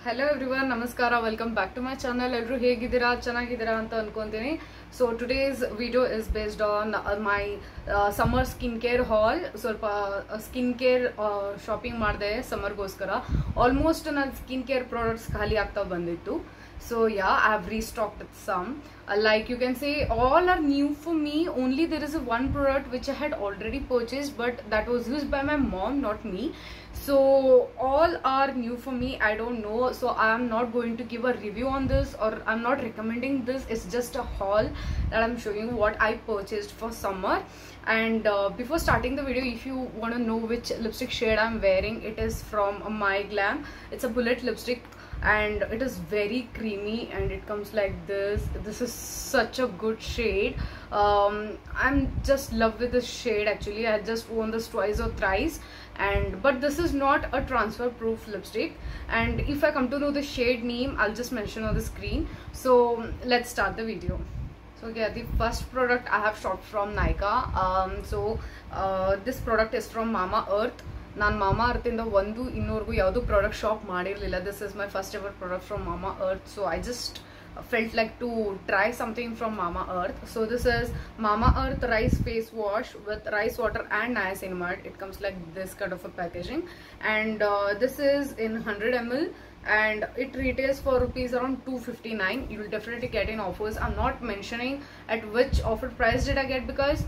Hello everyone, namaskara, welcome back to my channel. Everyone hegidira chanagidira anta ankontini. So today's video is based on my summer skincare haul. ಸ್ವಲ್ಪ skincare shopping ಮಾಡಿದೆ summer ಗೋಸ್ಕರ. Almost ನನ್ನ skincare products ಖಾಲಿ ಆಗ್ತಾ ಬಂದಿತ್ತು. So yeah, I have restocked some. Like you can say all are new for me. Only there is one product which I had already purchased, but that was used by my mom, not me. So all are new for me. I don't know, so I am not going to give a review on this, or I'm not recommending this. It's just a haul that I'm showing you what I purchased for summer. And before starting the video, if you want to know which lipstick shade I'm wearing, it is from My Glam. It's a bullet lipstick and it is very creamy and it comes like this. This is such a good shade. I'm just love with this shade. Actually, I just worn this twice or thrice, but this is not a transfer proof lipstick. And if I come to know the shade name, I'll just mention on the screen. So let's start the video. So yeah, the first product I have shopped from Nykaa. This product is from Mama Earth. ನಾನು ಮಾಮಾ ಅರ್ತಿಂದ ಇನ್ನೂವರೆಗೂ ಯಾವುದು product shop ಮಾಡಿರಲಿಲ್ಲ. This is my first ever product from Mamaearth. So I just felt like to try something from Mama Earth. So this is Mama Earth rice face wash with rice water and niacinamide. It comes like this kind of a packaging, and this is in 100 ml and it retails for rupees around 259. You will definitely get in offers. I'm not mentioning at which offer price did I get, because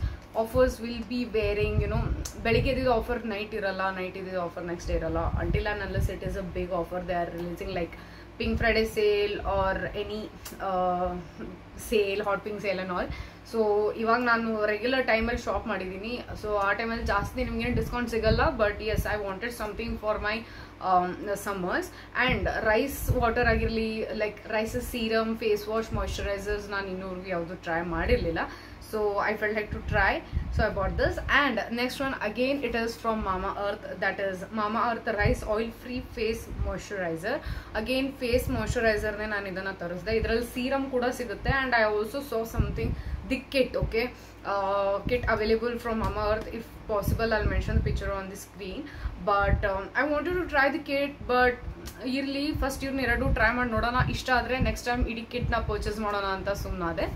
offers will be varying, you know. Belige idid offer night iralla, night idid offer next day iralla, until and unless it is a big offer they are releasing, like Pink Friday sale or any sale, hot pink sale and all. So ಇವಾಗ ನಾನು regular ಟೈಮಲ್ಲಿ shop ಮಾಡಿದ್ದೀನಿ. So ಆ ಟೈಮಲ್ಲಿ ಜಾಸ್ತಿ ನಿಮಗೆ discount ಸಿಗಲ್ಲ, but as I wanted something for my summers. And rice water ಆಗಿರಲಿ, like rice serum, face wash, moisturisers ನಾನು ಇನ್ನೂವರೆಗೂ ಯಾವುದು ಟ್ರೈ ಮಾಡಿರಲಿಲ್ಲ. So I felt like to try, so I bought this. And next one again, it is from Mama Earth. That is Mama Earth rice oil free face moisturizer. Again face moisturizer ne nanu idana tarusde. Idರಲ್ಲಿ serum kuda sigutte. And I also saw something, the kit, okay, kit available from Mama Earth. If possible, I'll mention the picture on the screen. But I wanted to try the kit, but ಇರಲಿ first ಇವ್ರನ್ನ ಎರಡು try ಮಾಡಿ ನೋಡೋಣ. ಇಷ್ಟ ಆದರೆ next time ಇಡೀ ಕಿಟ್ನ purchase ಮಾಡೋಣ ಅಂತ ಸುಮ್ಮನಾದೆ.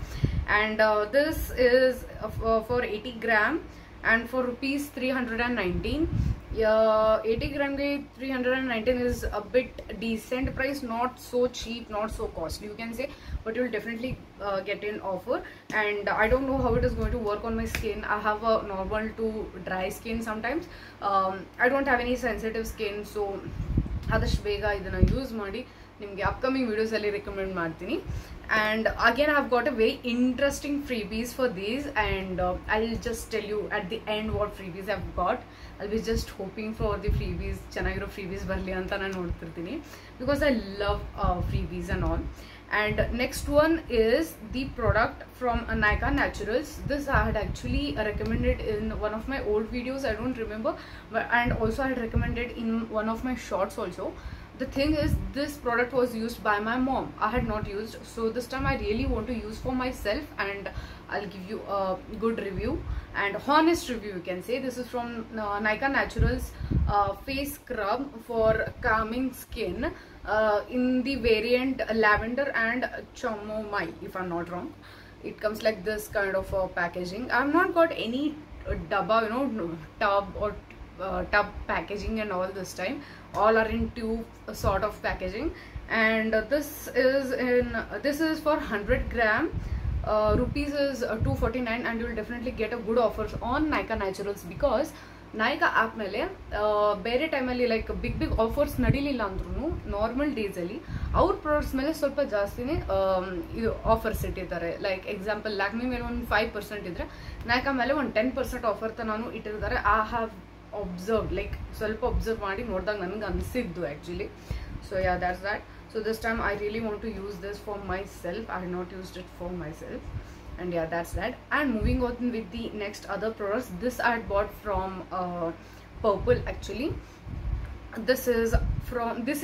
And this is for 80 gram and for rupees 319. 80 gram 319 is a bit decent price, not so cheap, not so costly you can say, but you will definitely get an offer. And I don't know how it is going to work on my skin. I have a normal to dry skin sometimes. I don't have any sensitive skin, so ಆದಷ್ಟು ಬೇಗ ಇದನ್ನು use ಮಾಡಿ ನಿಮಗೆ upcoming ವಿಡಿಯೋಸಲ್ಲಿ recommend ಮಾಡ್ತೀನಿ. And again I have got a very interesting freebies for these, and I'll just tell you at the end what freebies I've got. I'll be just hoping for the freebies, ಚೆನ್ನಾಗಿರೋ freebies ಬರಲಿ ಅಂತ ನಾನು ನೋಡ್ತಿರ್ತೀನಿ, because I love freebies and all. And next one is the product from Nykaa Naturals. This I had actually recommended in one of my old videos, I don't remember, and also I had recommended in one of my shorts also. The thing is, this product was used by my mom. I had not used, so this time I really want to use for myself, and I'll give you a good review and honest review you can say. This is from Nykaa Naturals face scrub for calming skin in the variant lavender and chamomile, if I'm not wrong. It comes like this kind of packaging. I've not got any dabba, you know, tub or tub packaging and all this time. All are in tube sort of packaging. And this is for 100 gram. Rupees is 249, and you will definitely get a good offers on Nykaa Naturals, because Nykaa app ಮೇಲೆ ಬೇರೆ ಟೈಮಲ್ಲಿ like Bigg offers ನಡೀಲಿಲ್ಲ ಅಂದ್ರೂ normal ಡೇಸಲ್ಲಿ ಅವ್ರ products ಮೇಲೆ ಸ್ವಲ್ಪ ಜಾಸ್ತಿನೇ ಇದು ಆಫರ್ಸ್ ಇಟ್ಟಿದ್ದಾರೆ. ಲೈಕ್ ಎಕ್ಸಾಂಪಲ್ ಲ್ಯಾಕ್ಮಿ ಮೇಲೆ ಒಂದು 5% ಇದ್ರೆ Nykaa ಮೇಲೆ ಒಂದು 10% ಆಫರ್ ನಾನು ಇಟ್ಟಿರ್ತಾರೆ. ಐ ಹ್ಯಾವ್ observed, like ಸ್ವಲ್ಪ observe ಮಾಡಿ ನೋಡಿದಾಗ ನನಗೆ ಅನಿಸಿದ್ದು actually. So yeah, that's that. So this time I really want to use this for myself. I have not used it for myself, and yeah, that's that. And moving on with the next other products, this I had bought from Purple actually. This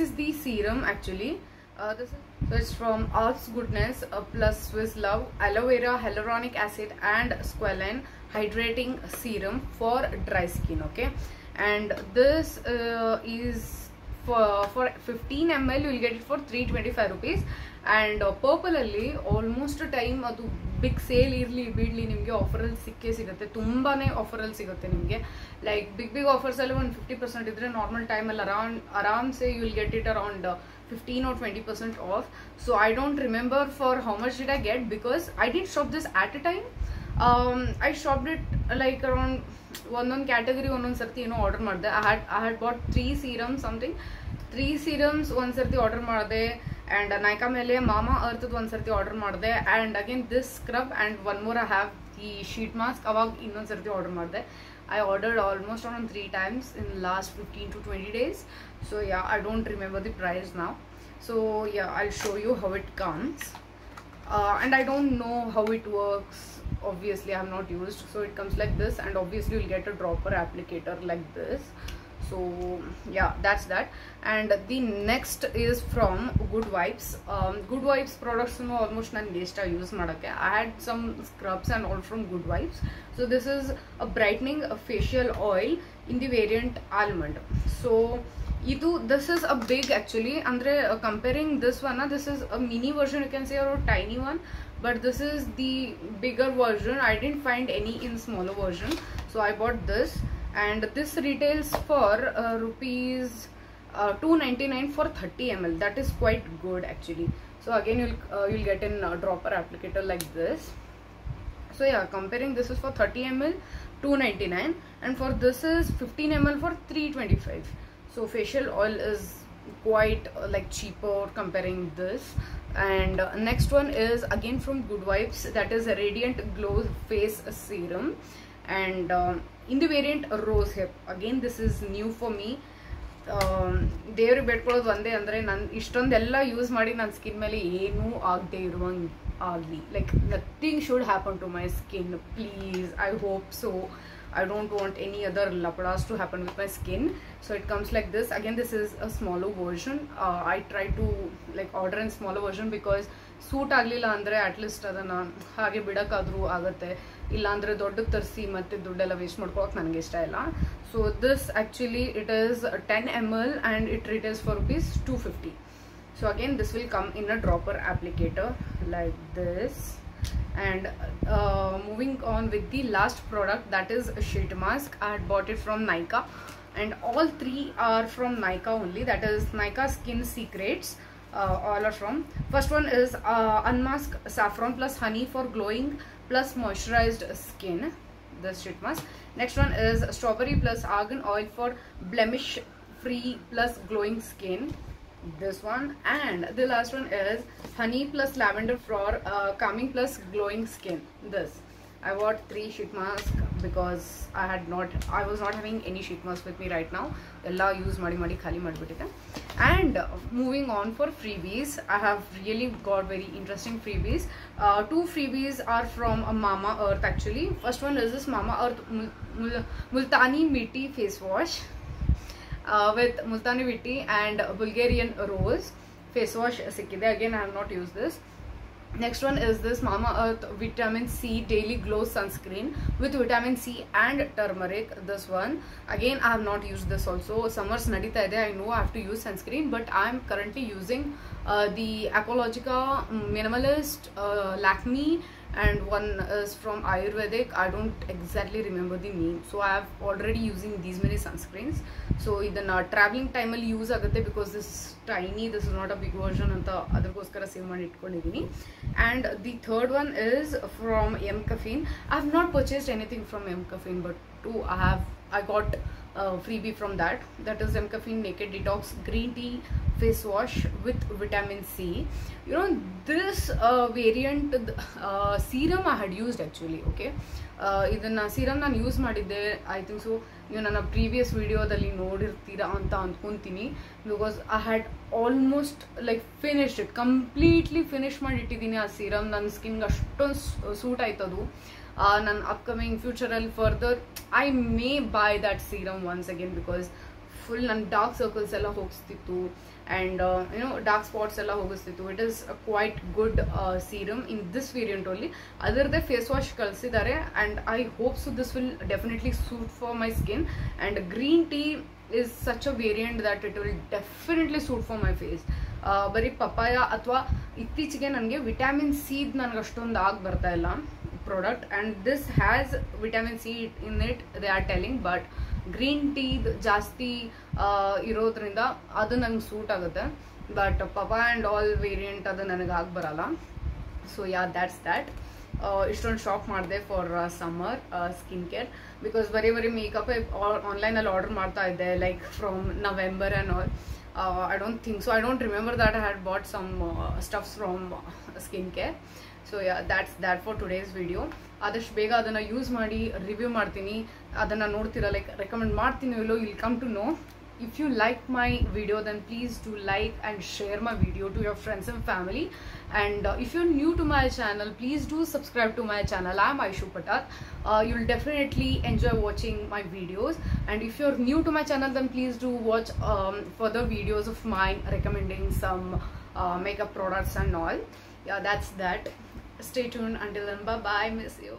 is the serum actually. So it's from Arts Goodness plus Swiss Love aloe vera, hyaluronic acid and squalane hydrating serum for dry skin, okay. And this is for 15 ml you will get it for 325 rupees. And purple alli almost time adu big sale irli bidli nimge offer alli sikke sigutte, tumbane offer alli sigutte nimge. Like big offers alli 50% idre normal time alli around say you will get it around 15 or 20% off. So I don't remember for how much did I get, because I didn't shop this at a time. I shopped it like around one category one sarti order marde. I had bought 3 serums something, 3 serums one sarti order marde, and Nykaa mele Mama Earth one sarti order marde, and again this scrub, and one more I have the sheet mask avag innond sarti order marde. I ordered almost around 3 times in last 15 to 20 days. So yeah, I don't remember the price now. So yeah, I'll show you how it comes. And I don't know how it works. Obviously I have not used. So it comes like this, and obviously you'll get a dropper applicator like this. So yeah, that's that. And the next is from Good Vibes. Good Vibes products almost nan waste use madake. I had some scrubs and all from Good Vibes. So this is a brightening facial oil in the variant almond. So this is a big, actually andre comparing this one, this is a mini version you can say, or a tiny one, but this is the bigger version. I didn't find any in smaller version, so I bought this, and this retails for rupees 299 for 30 ml. That is quite good actually. So again you'll get in a dropper applicator like this. So yeah, comparing this is for 30 ml 299, and for this is 15 ml for 325. So facial oil is quite like cheaper comparing this. And next one is again from Good Vibes, that is a Radiant Glow Face Serum, and in the variant Rose Hip. Again this is new for me. ದೇವ್ರಿಗೆ ಬೇಡ್ಕೊಳ್ಳೋದು ಒಂದೇ ಅಂದರೆ ನಾನು ಇಷ್ಟೊಂದೆಲ್ಲ use ಮಾಡಿ ನನ್ನ skin ಮೇಲೆ ಏನೂ ಆಗದೆ ಇರುವಂಗೆ ಆಗಲಿ. Like nothing should happen to my skin, please. I hope so. I don't want any other lapadas to happen with my skin. So it comes like this. Again this is a smaller version. I try to like order in smaller version because suit ಆಗ್ಲಿಲ್ಲ ಅಂದರೆ at least ಅದನ್ನು ಹಾಗೆ ಬಿಡೋಕ್ಕಾದ್ರೂ ಆಗುತ್ತೆ. ಇಲ್ಲಾಂದರೆ ದೊಡ್ಡಕ್ಕೆ ತರಿಸಿ ಮತ್ತೆ ದುಡ್ಡೆಲ್ಲ waste ಮಾಡ್ಕೊಳಕ್ಕೆ ನನಗೆ ಇಷ್ಟ ಇಲ್ಲ. So this actually it is 10 ml and it retails for rupees 250. So again this will come in a dropper applicator like this. And moving on with the last product, that is a sheet mask. I had bought it from Nykaa, and all 3 are from Nykaa only. That is Nykaa Skin Secrets. All are from. First one is Unmask Saffron plus Honey for glowing plus moisturized skin, this sheet mask. Next one is Strawberry plus Argan Oil for blemish free plus glowing skin, this one. And the last one is Honey plus Lavender for calming plus glowing skin, this. I bought 3 sheet masks because I was not having any sheet mask with me right now. Ella use madi khali madibitide. And moving on for freebies, I have really got very interesting freebies. 2 freebies are from Mama Earth actually. First one is this Mama Earth Multani Mitti face wash with Multani Mitti and Bulgarian Rose face wash sikkide. Again I have not used this. Next one is this Mama Earth Vitamin C Daily Glow Sunscreen with Vitamin C and turmeric, this one. Again I have not used this also. Summers nadita ide, I know I have to use sunscreen, but I am currently using the Aqualogica Minimalist Lakme, and one is from Ayurvedic. I don't exactly remember the name. So I have already using these many sunscreens. So ಇದನ್ನ travelling ಟೈಮಲ್ಲಿ use ಆಗುತ್ತೆ, because this tiny, this is not a big version ಅಂತ ಅದಕ್ಕೋಸ್ಕರ save ಮಾಡಿ ಇಟ್ಕೊಂಡಿದ್ದೀನಿ. And the third one is from mCaffeine. I have not purchased anything from mCaffeine, but I got freebie from that. That is M Caffeine Naked Detox Green Tea Face Wash with Vitamin C. You know, this variant serum I had used actually. Okay, ಇದನ್ನ serum ನಾನು use ಮಾಡಿದ್ದೆ. I think so ನೀವು ನನ್ನ previous ವಿಡಿಯೋದಲ್ಲಿ ನೋಡಿರ್ತೀರಾ ಅಂತ ಅಂದ್ಕೊತೀನಿ, because I had almost like finished it, completely finish ಮಾಡಿಟ್ಟಿದ್ದೀನಿ ಆ ಸೀರಮ್. ನನ್ನ ಸ್ಕಿನ್ಗೆ ಅಷ್ಟೊಂದು ಸೂಟ್ ಆಯ್ತದು. ನನ್ನ ಅಪ್ಕಮಿಂಗ್ ಫ್ಯೂಚರಲ್ಲಿ further I may buy that serum once again, because full ನನ್ನ ಡಾರ್ಕ್ ಸರ್ಕಲ್ಸ್ ಎಲ್ಲ ಹೋಗಿಸ್ತಿತ್ತು ಆ್ಯಂಡ್ ಡಾರ್ಕ್ ಸ್ಪಾಟ್ಸ್ ಎಲ್ಲ ಹೋಗಿಸ್ತಿತ್ತು. It is quite good serum in this variant only. ಅದರದ್ದೇ ಫೇಸ್ ವಾಶ್ ಕಳಿಸಿದ್ದಾರೆ and I hope so this will definitely suit for my skin. And green tea is such a variant that it will definitely suit for my face. ಬರೀ papaya ಅಥವಾ ಇತ್ತೀಚೆಗೆ ನನಗೆ vitamin C ನನಗೆ ಅಷ್ಟೊಂದು ಆಗಿ ಬರ್ತಾ ಇಲ್ಲ product, and this has vitamin C in it they are telling, but green ಟೀದ್ ಜಾಸ್ತಿ ಇರೋದ್ರಿಂದ ಅದು ನಂಗೆ ಸೂಟ್ ಆಗುತ್ತೆ. But papaya and all variant ಅದು ನನಗೆ ಆಗಿ ಬರಲ್ಲ. So yeah that's that. ಇಷ್ಟೊಂದು ಶಾಪ್ ಮಾಡಿದೆ for summer skin care, because ಬರೀ ಮೇಕಪ್ ಆನ್ಲೈನಲ್ಲಿ ಆರ್ಡರ್ ಮಾಡ್ತಾ ಇದ್ದೆ like from November and all. I don't think so. I don't remember that I had bought some stuffs from skincare. So yeah, that's that for today's video. ಆದಷ್ಟು ಬೇಗ ಅದನ್ನು use ಮಾಡಿ review ಮಾಡ್ತೀನಿ, ಅದನ್ನು ನೋಡ್ತೀರಾ, ಲೈಕ್ ರೆಕಮೆಂಡ್ ಮಾಡ್ತೀನಿ ಇಲ್ಲೋ, you'll come to know. If you like my video, then please do like and share my video to your friends and family. And if you're new to my channel, please do subscribe to my channel. I'm Aishu Patar. You'll definitely enjoy watching my videos. And if you're new to my channel, then please do watch further videos of mine recommending some makeup products and all. Yeah, that's that. Stay tuned. Until then, bye bye. Miss you.